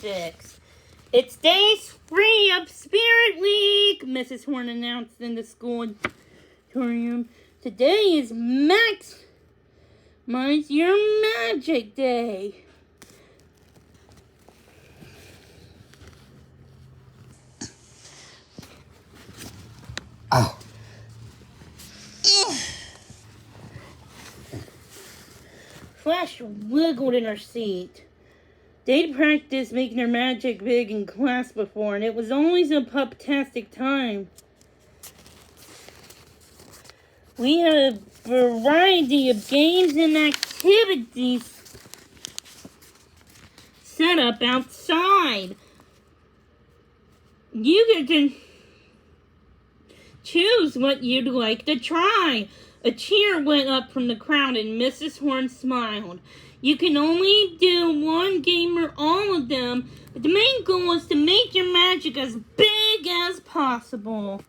6. It's day 3 of Spirit Week, Mrs. Horn announced in the school auditorium. Today is Maximize Your Magic Day. Oh. Flash wiggled in her seat. They'd practiced making their magic big in class before, and it was always a pup-tastic time. We had a variety of games and activities set up outside. You get to choose what you'd like to try. A cheer went up from the crowd and Mrs. Horn smiled. You can only do one game or all of them, but the main goal is to make your magic as big as possible.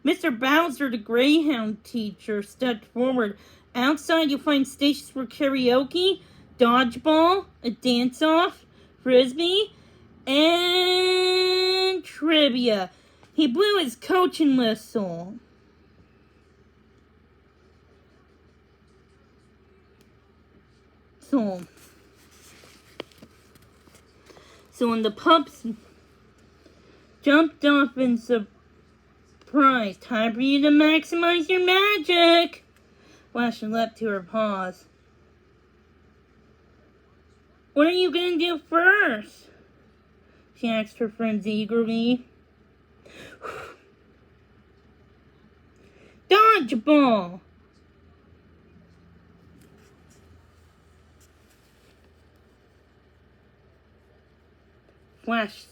Mr. Bowser, the Greyhound teacher, stepped forward. Outside, you'll find stations for karaoke, dodgeball, a dance-off, frisbee, and trivia. He blew his coaching whistle. So when the pups jumped off in surprise, time for you to maximize your magic. Flash leapt to her paws. What are you going to do first? She asked her friends eagerly. Dodgeball! Flash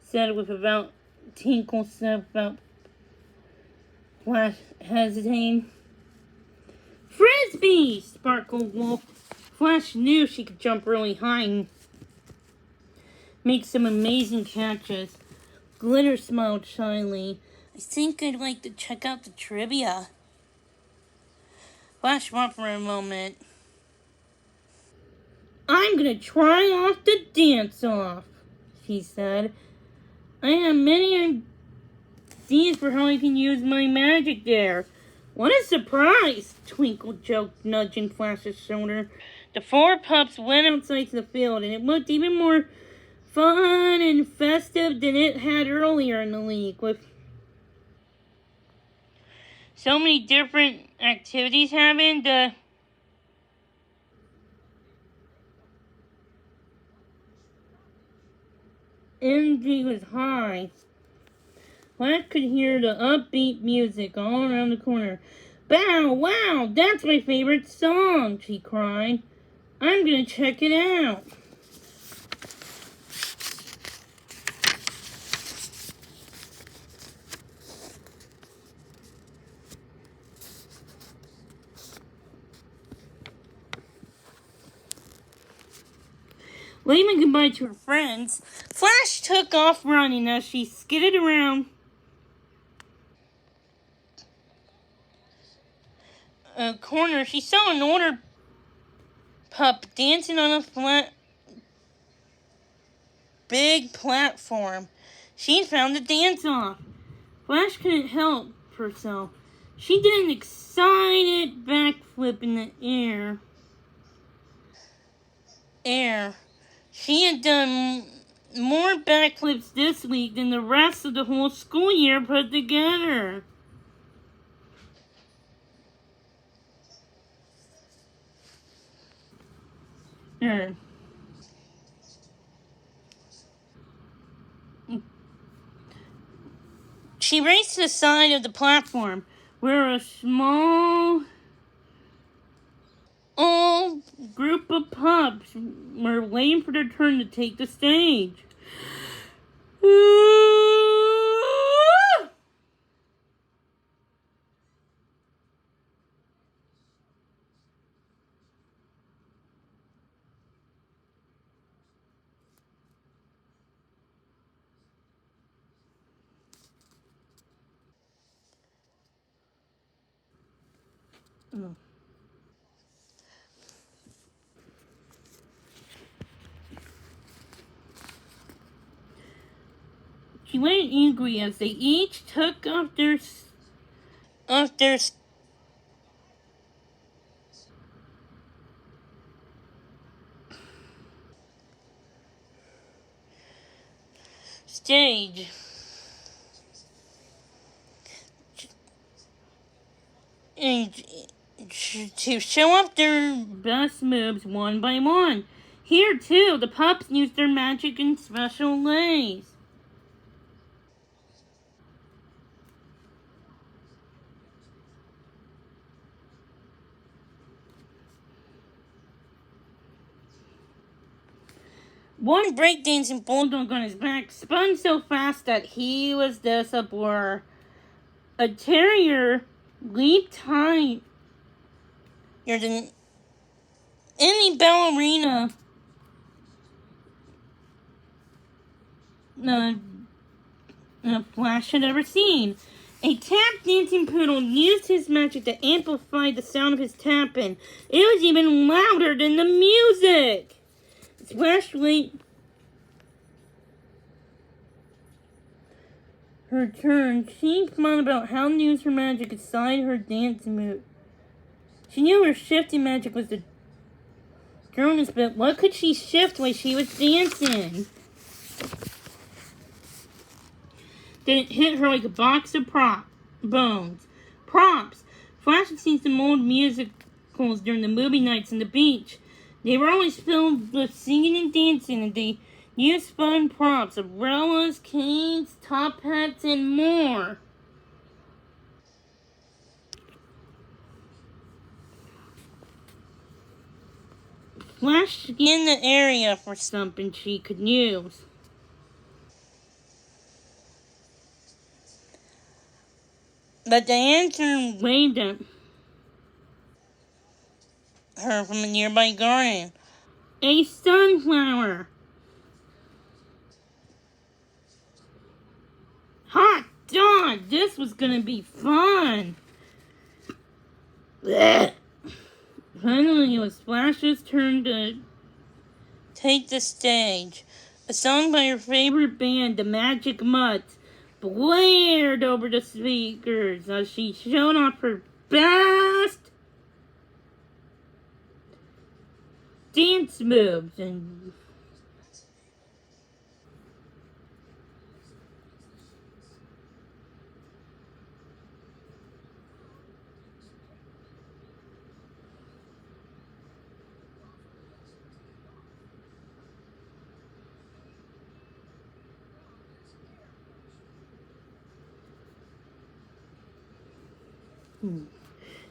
said with about tinkle said about Flash hesitating. Frisbee! Sparkled Wolf. Flash knew she could jump really high and make some amazing catches. Glitter smiled shyly. I think I'd like to check out the trivia. Flash thought for a moment. I'm gonna try off the dance-off, she said. I have many ideas for how I can use my magic there. What a surprise, Twinkle joked, nudging Flash's shoulder. The 4 pups went outside to the field, and it looked even more fun and festive than it had earlier in the week, with so many different activities happened. The energy was high. Flash could hear the upbeat music all around the corner. Bow, wow, that's my favorite song, she cried. I'm gonna check it out. Waving goodbye to her friends, Flash took off running as she skidded around a corner. She saw an older pup dancing on a flat, big platform. She'd found the dance-off. Flash couldn't help herself. She did an excited backflip in the air. She had done more backflips this week than the rest of the whole school year put together. She raced to the side of the platform where a small group of pups were waiting for their turn to take the stage. She went angry as they each took off their stage and to show off their best moves one by one. Here, too, the pups used their magic in special ways. One breakdancing bulldog on his back spun so fast that he was this a blur. A terrier leaped higher than any ballerina Flash had ever seen. A tap dancing poodle used his magic to amplify the sound of his tapping. It was even louder than the music. Flash waited her turn. She thought about how to use her magic aside her dance move. She knew her shifting magic was the strongest, but what could she shift while she was dancing? Then it hit her like a box of bones. Props! Flash had seen some old musicals during the movie nights on the beach. They were always filled with singing and dancing, and they used fun props, umbrellas, canes, top hats, and more. Flash scanned the area for something she could use. But the answer waved at her from a nearby garden. A sunflower. Hot dog! This was gonna be fun! Blech. Finally, it was Flash's turn to take the stage. A song by her favorite band, the Magic Mutts, blared over the speakers as she showed off her best dance moves and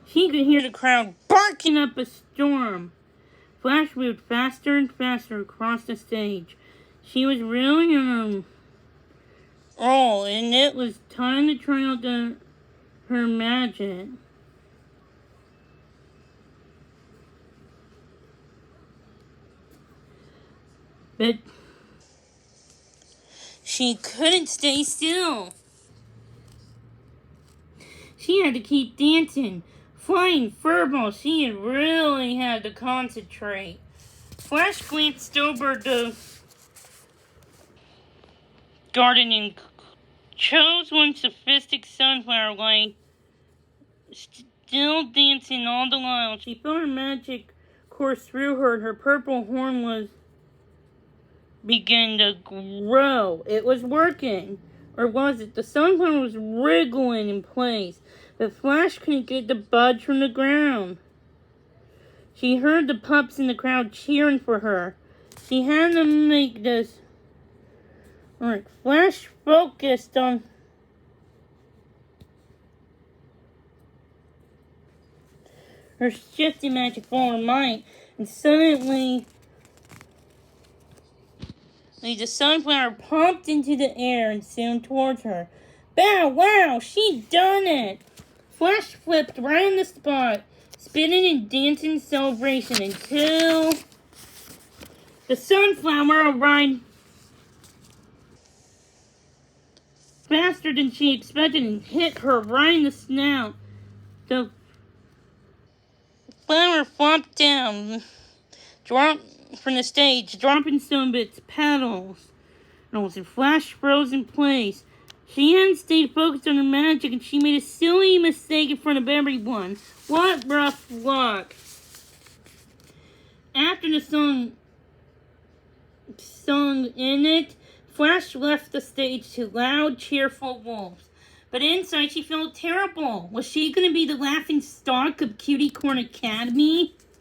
she could hear the crowd barking up a storm. Flash moved faster and faster across the stage. She was reeling on a roll, and it was time to try out her magic. But she couldn't stay still. She had to keep dancing, flying furballs. She really had to concentrate. Flash glanced over the garden and chose one sophisticated sunflower like still dancing all the while. She felt her magic course through her, and her purple horn was beginning to grow. It was working. Or was it? The sunflower was wriggling in place, but Flash couldn't get the budge from the ground. She heard the pups in the crowd cheering for her. She had to make this work. Flash focused on her shifting magic for her might, and suddenly the sunflower popped into the air and zoomed towards her. Bow wow, she done it! Flash flipped right on the spot, spinning and dancing in celebration until the sunflower arrived faster than she expected and hit her right in the snout. The flower flopped down, dropped from the stage, dropping some of its petals. and Flash froze in place. She hadn't stayed focused on her magic, and she made a silly mistake in front of everyone. What rough luck. After the song sung in it, Flash left the stage to loud, cheerful wolves. But inside, she felt terrible. Was she going to be the laughing stock of Cutiecorn Academy?